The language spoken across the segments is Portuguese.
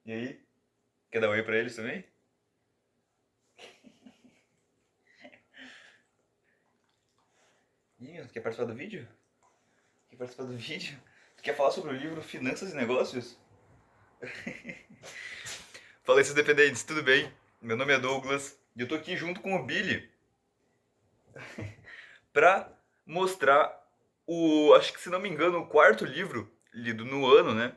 E aí? Quer dar oi pra eles também? Ih, quer participar do vídeo? Quer participar do vídeo? Tu quer falar sobre o livro Finanças e Negócios? Fala aí, seus dependentes, tudo bem? Meu nome é Douglas e eu tô aqui junto com o Billy pra mostrar acho que se não me engano, o quarto livro lido no ano, né?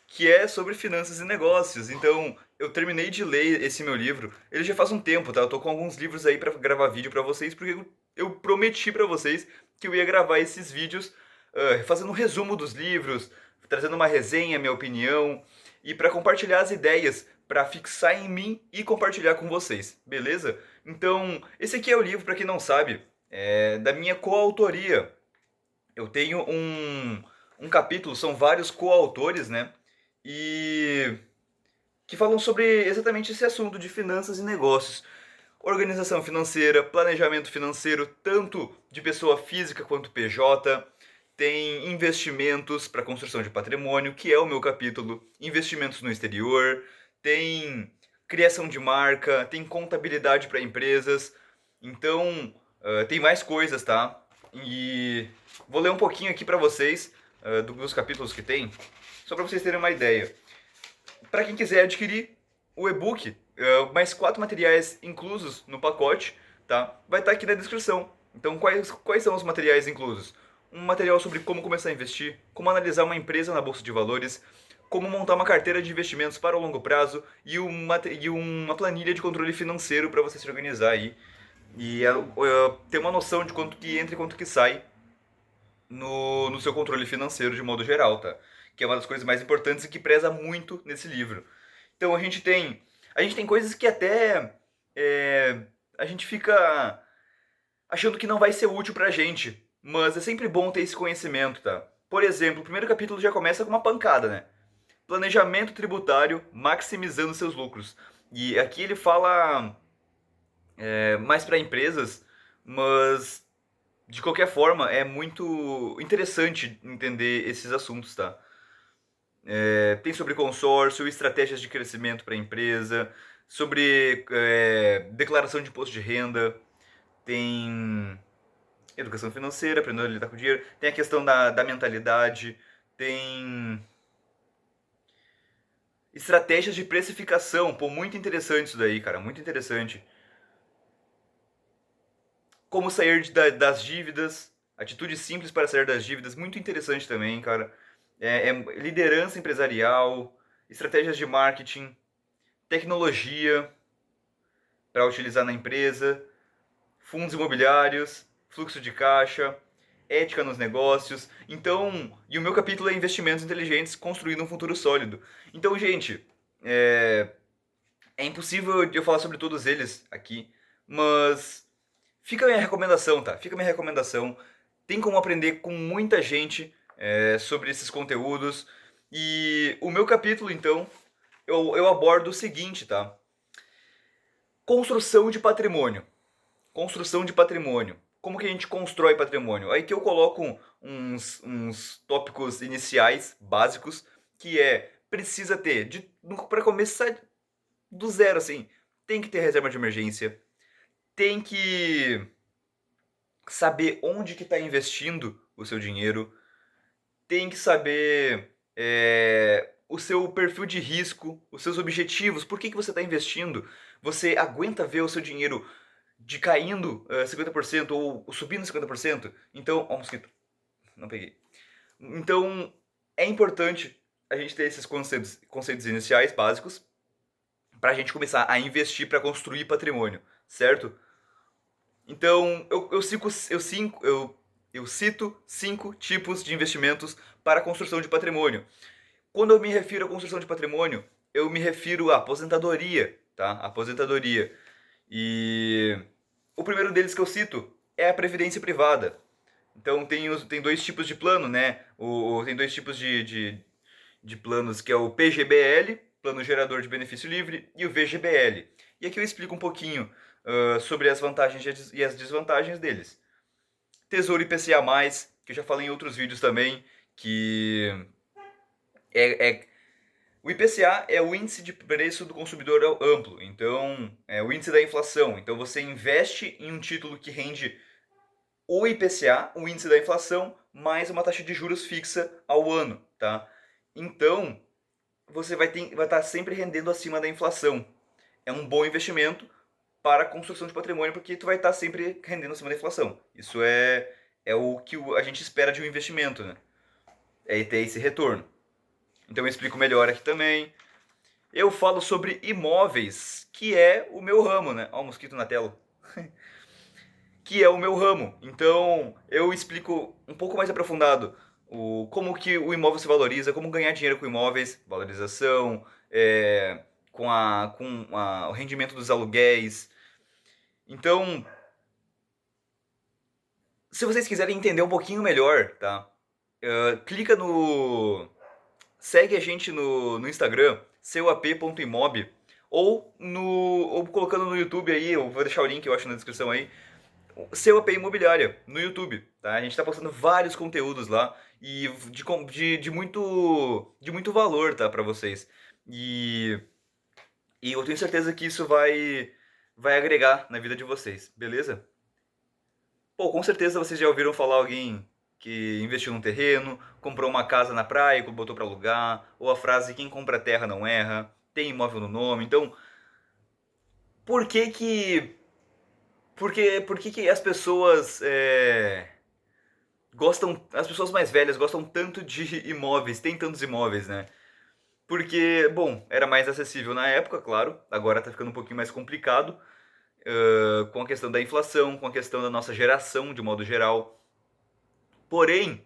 Que é sobre finanças e negócios. Então, eu terminei de ler esse meu livro. Ele já faz um tempo, tá? Eu tô com alguns livros aí pra gravar vídeo pra vocês, porque eu prometi pra vocês que eu ia gravar esses vídeos fazendo um resumo dos livros, trazendo uma resenha, minha opinião, e pra compartilhar as ideias, pra fixar em mim e compartilhar com vocês, beleza? Então, esse aqui é o livro, pra quem não sabe, é da minha coautoria. Eu tenho um capítulo, são vários coautores, né? E que falam sobre exatamente esse assunto de finanças e negócios. Organização financeira, planejamento financeiro, tanto de pessoa física quanto PJ. Tem investimentos para construção de patrimônio, que é o meu capítulo. Investimentos no exterior. Tem criação de marca, tem contabilidade para empresas. Então, tem mais coisas, tá? E vou ler um pouquinho aqui para vocês dos capítulos que tem, só para vocês terem uma ideia. Para quem quiser adquirir o e-book, mais 4 materiais inclusos no pacote, tá? Vai estar aqui na descrição. Então, quais são os materiais inclusos? Um material sobre como começar a investir, como analisar uma empresa na bolsa de valores, como montar uma carteira de investimentos para o longo prazo e uma planilha de controle financeiro para você se organizar aí e ter uma noção de quanto que entra e quanto que sai no seu controle financeiro de modo geral, tá? Que é uma das coisas mais importantes e que preza muito nesse livro. Então a gente tem coisas que até é, a gente fica achando que não vai ser útil pra gente, mas é sempre bom ter esse conhecimento, tá? Por exemplo, o primeiro capítulo já começa com uma pancada, né? Planejamento tributário maximizando seus lucros. E aqui ele fala mais para empresas, mas de qualquer forma é muito interessante entender esses assuntos, tá? Tem sobre consórcio, estratégias de crescimento para a empresa, sobre declaração de imposto de renda, tem educação financeira, aprendendo a lidar com o dinheiro, tem a questão da mentalidade, tem estratégias de precificação, pô, muito interessante isso daí, cara, muito interessante. Como sair das dívidas, atitudes simples para sair das dívidas, muito interessante também, cara. Liderança empresarial, estratégias de marketing, tecnologia para utilizar na empresa, fundos imobiliários, fluxo de caixa, ética nos negócios. Então, e o meu capítulo é investimentos inteligentes construindo um futuro sólido. Então, gente, é impossível eu falar sobre todos eles aqui, mas fica a minha recomendação, tá? Fica a minha recomendação. Tem como aprender com muita gente sobre esses conteúdos. E o meu capítulo, então, eu abordo o seguinte, tá? Construção de patrimônio. Construção de patrimônio. Como que a gente constrói patrimônio? Aí que eu coloco uns tópicos iniciais, básicos, que precisa ter, para começar do zero, assim, tem que ter reserva de emergência, tem que saber onde que está investindo o seu dinheiro, tem que saber o seu perfil de risco, os seus objetivos, por que você está investindo, você aguenta ver o seu dinheiro de caindo 50% ou subindo 50%? Então, ó, mosquito, não peguei. Então, é importante a gente ter esses conceitos iniciais básicos para a gente começar a investir para construir patrimônio, certo? Então, eu cito 5 tipos de investimentos para a construção de patrimônio. Quando eu me refiro à construção de patrimônio, eu me refiro à aposentadoria, tá? Aposentadoria. E o primeiro deles que eu cito é a previdência privada. Então tem 2 tipos de plano, né? Tem 2 tipos de planos, que é o PGBL, Plano Gerador de Benefício Livre, e o VGBL. E aqui eu explico um pouquinho sobre as vantagens e as desvantagens deles. Tesouro IPCA+, que eu já falei em outros vídeos também, que é O IPCA é o índice de preço do consumidor amplo, então é o índice da inflação. Então você investe em um título que rende o IPCA, o índice da inflação, mais uma taxa de juros fixa ao ano, tá? Então você vai estar sempre rendendo acima da inflação. É um bom investimento para a construção de patrimônio porque tu vai estar sempre rendendo acima da inflação. Isso é o que a gente espera de um investimento, né? É ter esse retorno. Então eu explico melhor aqui também. Eu falo sobre imóveis, que é o meu ramo, né? Ó, o mosquito na tela. Que é o meu ramo. Então eu explico um pouco mais aprofundado como que o imóvel se valoriza, como ganhar dinheiro com imóveis, valorização, o rendimento dos aluguéis. Então, se vocês quiserem entender um pouquinho melhor, tá? Clica no Segue a gente no Instagram, seuap.imob, ou colocando no YouTube aí, eu vou deixar o link, eu acho, na descrição aí, Seu AP Imobiliária, no YouTube, tá? A gente tá postando vários conteúdos lá e de muito valor, tá, pra vocês. E, e eu tenho certeza que isso vai agregar na vida de vocês, beleza? Pô, com certeza vocês já ouviram falar alguém que investiu num terreno, comprou uma casa na praia e botou pra alugar, ou a frase quem compra terra não erra, tem imóvel no nome. Então, por que que por que que as pessoas as pessoas mais velhas gostam tanto de imóveis, tem tantos imóveis, né? Porque, bom, era mais acessível na época, claro, agora tá ficando um pouquinho mais complicado, com a questão da inflação, com a questão da nossa geração de modo geral. Porém,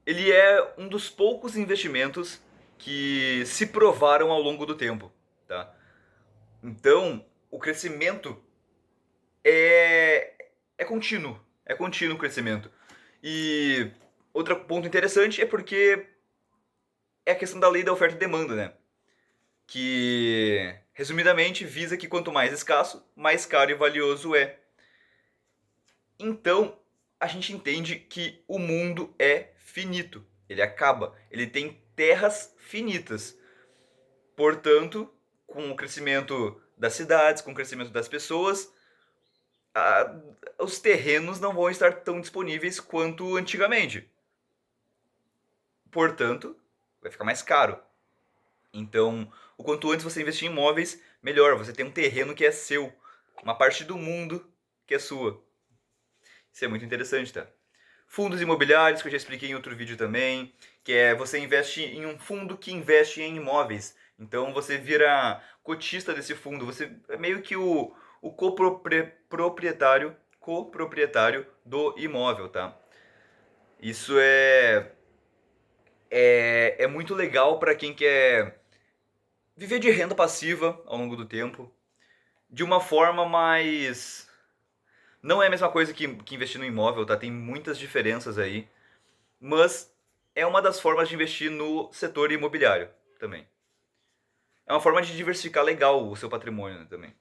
ele é um dos poucos investimentos que se provaram ao longo do tempo, tá? Então, o crescimento é contínuo o crescimento. E outro ponto interessante é porque é a questão da lei da oferta e demanda, né? Que, resumidamente, visa que quanto mais escasso, mais caro e valioso é. Então, a gente entende que o mundo é finito, ele acaba, ele tem terras finitas. Portanto, com o crescimento das cidades, com o crescimento das pessoas, a- os terrenos não vão estar tão disponíveis quanto antigamente. Portanto, vai ficar mais caro. Então, o quanto antes você investir em imóveis, melhor. Você tem um terreno que é seu, uma parte do mundo que é sua. Isso é muito interessante, tá? Fundos imobiliários, que eu já expliquei em outro vídeo também, que é você investe em um fundo que investe em imóveis. Então você vira cotista desse fundo, você é meio que o coproprietário do imóvel, tá? Isso é muito legal para quem quer viver de renda passiva ao longo do tempo, de uma forma mais. Não é a mesma coisa que investir no imóvel, tá? Tem muitas diferenças aí. Mas é uma das formas de investir no setor imobiliário também. É uma forma de diversificar legal o seu patrimônio, né, também.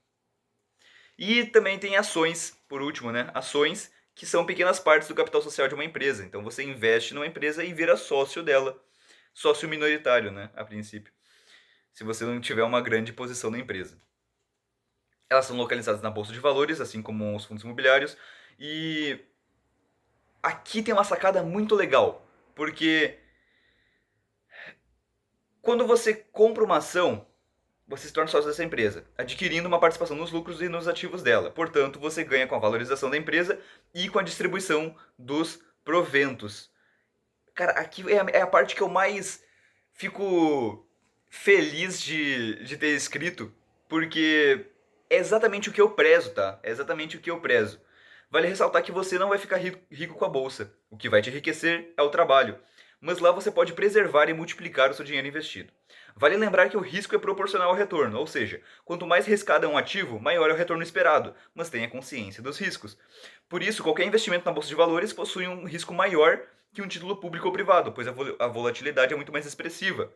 E também tem ações, por último, né? Ações que são pequenas partes do capital social de uma empresa. Então você investe numa empresa e vira sócio dela. Sócio minoritário, né? A princípio. Se você não tiver uma grande posição na empresa. Elas são localizadas na bolsa de valores, assim como os fundos imobiliários. E aqui tem uma sacada muito legal. Porque quando você compra uma ação, você se torna sócio dessa empresa, adquirindo uma participação nos lucros e nos ativos dela. Portanto, você ganha com a valorização da empresa e com a distribuição dos proventos. Cara, aqui é a parte que eu mais fico feliz de ter escrito, porque é exatamente o que eu prezo, tá? É exatamente o que eu prezo. Vale ressaltar que você não vai ficar rico com a bolsa. O que vai te enriquecer é o trabalho. Mas lá você pode preservar e multiplicar o seu dinheiro investido. Vale lembrar que o risco é proporcional ao retorno, ou seja, quanto mais riscado é um ativo, maior é o retorno esperado, mas tenha consciência dos riscos. Por isso, qualquer investimento na bolsa de valores possui um risco maior que um título público ou privado, pois a volatilidade é muito mais expressiva.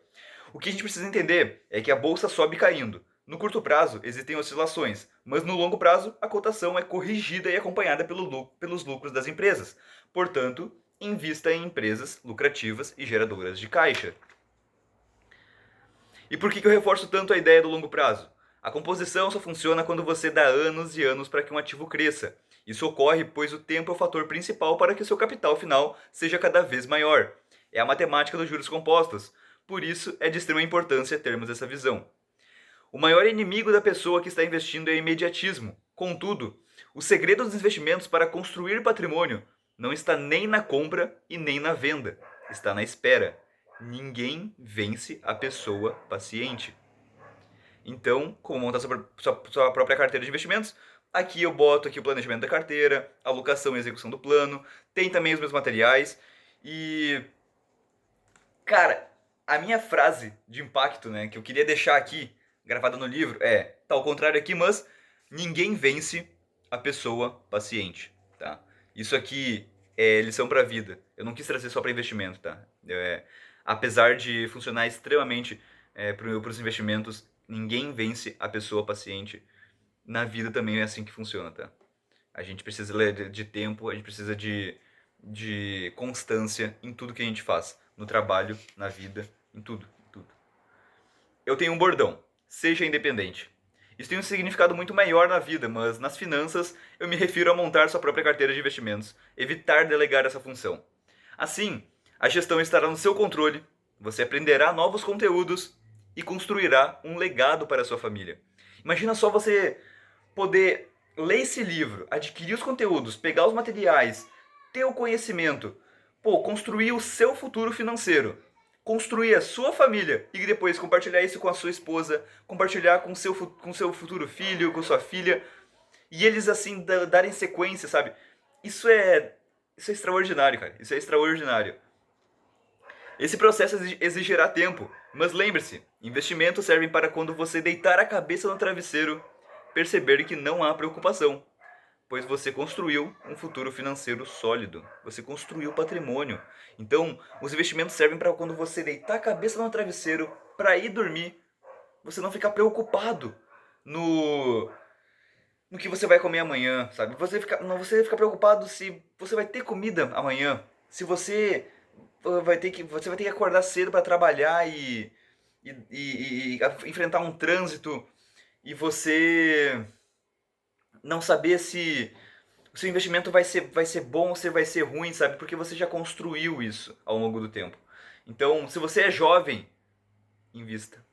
O que a gente precisa entender é que a bolsa sobe caindo. No curto prazo, existem oscilações, mas no longo prazo, a cotação é corrigida e acompanhada pelos lucros das empresas. Portanto, invista em empresas lucrativas e geradoras de caixa. E por que eu reforço tanto a ideia do longo prazo? A composição só funciona quando você dá anos e anos para que um ativo cresça. Isso ocorre pois o tempo é o fator principal para que o seu capital final seja cada vez maior. É a matemática dos juros compostos. Por isso é de extrema importância termos essa visão. O maior inimigo da pessoa que está investindo é o imediatismo. Contudo, o segredo dos investimentos para construir patrimônio não está nem na compra e nem na venda, está na espera. Ninguém vence a pessoa paciente. Então, como montar sua própria carteira de investimentos? Aqui eu boto aqui o planejamento da carteira, alocação e execução do plano, tem também os meus materiais e cara, a minha frase de impacto, né, que eu queria deixar aqui gravada no livro tá ao contrário aqui, mas ninguém vence a pessoa paciente, tá? Isso aqui é lição para a vida. Eu não quis trazer só para investimento, tá? Apesar de funcionar extremamente para os investimentos, ninguém vence a pessoa paciente. Na vida também é assim que funciona, tá? A gente precisa de tempo, a gente precisa de constância em tudo que a gente faz. No trabalho, na vida, em tudo, em tudo. Eu tenho um bordão. Seja independente. Isso tem um significado muito maior na vida, mas nas finanças eu me refiro a montar sua própria carteira de investimentos, evitar delegar essa função. Assim, a gestão estará no seu controle, você aprenderá novos conteúdos e construirá um legado para a sua família. Imagina só você poder ler esse livro, adquirir os conteúdos, pegar os materiais, ter o conhecimento, construir o seu futuro financeiro, construir a sua família e depois compartilhar isso com a sua esposa, compartilhar com seu futuro filho, com sua filha, e eles assim darem sequência, sabe? Isso é extraordinário, cara. Isso é extraordinário. Esse processo exigirá tempo, mas lembre-se, investimentos servem para quando você deitar a cabeça no travesseiro, perceber que não há preocupação, pois você construiu um futuro financeiro sólido, você construiu patrimônio. Então, os investimentos servem para quando você deitar a cabeça no travesseiro, para ir dormir, você não ficar preocupado no no que você vai comer amanhã, sabe? Você fica preocupado se você vai ter comida amanhã, se você vai ter que acordar cedo para trabalhar e enfrentar um trânsito e você não saber se o seu investimento vai ser bom ou se vai ser ruim, sabe? Porque você já construiu isso ao longo do tempo. Então, se você é jovem, invista.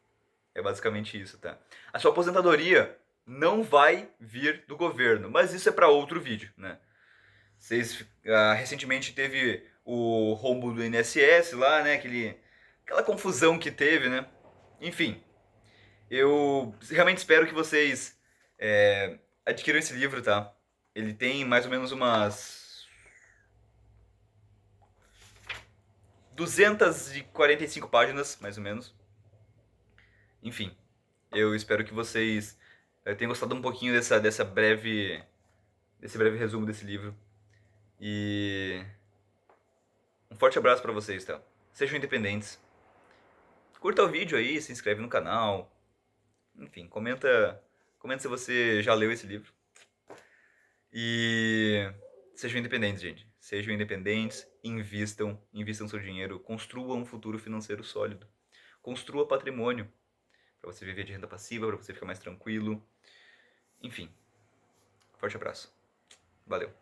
É basicamente isso, tá? A sua aposentadoria não vai vir do governo, mas isso é para outro vídeo, né? Recentemente teve o rombo do INSS lá, né? Aquela confusão que teve, né? Enfim, eu realmente espero que vocês adquiram esse livro, tá? Ele tem mais ou menos umas 245 páginas, mais ou menos. Enfim, eu espero que vocês tenham gostado um pouquinho desse breve resumo desse livro. E um forte abraço pra vocês, tá? Sejam independentes. Curta o vídeo aí, se inscreve no canal. Enfim, comenta se você já leu esse livro. E sejam independentes, gente. Sejam independentes, invistam seu dinheiro, construam um futuro financeiro sólido. Construa patrimônio para você viver de renda passiva, para você ficar mais tranquilo. Enfim, forte abraço. Valeu.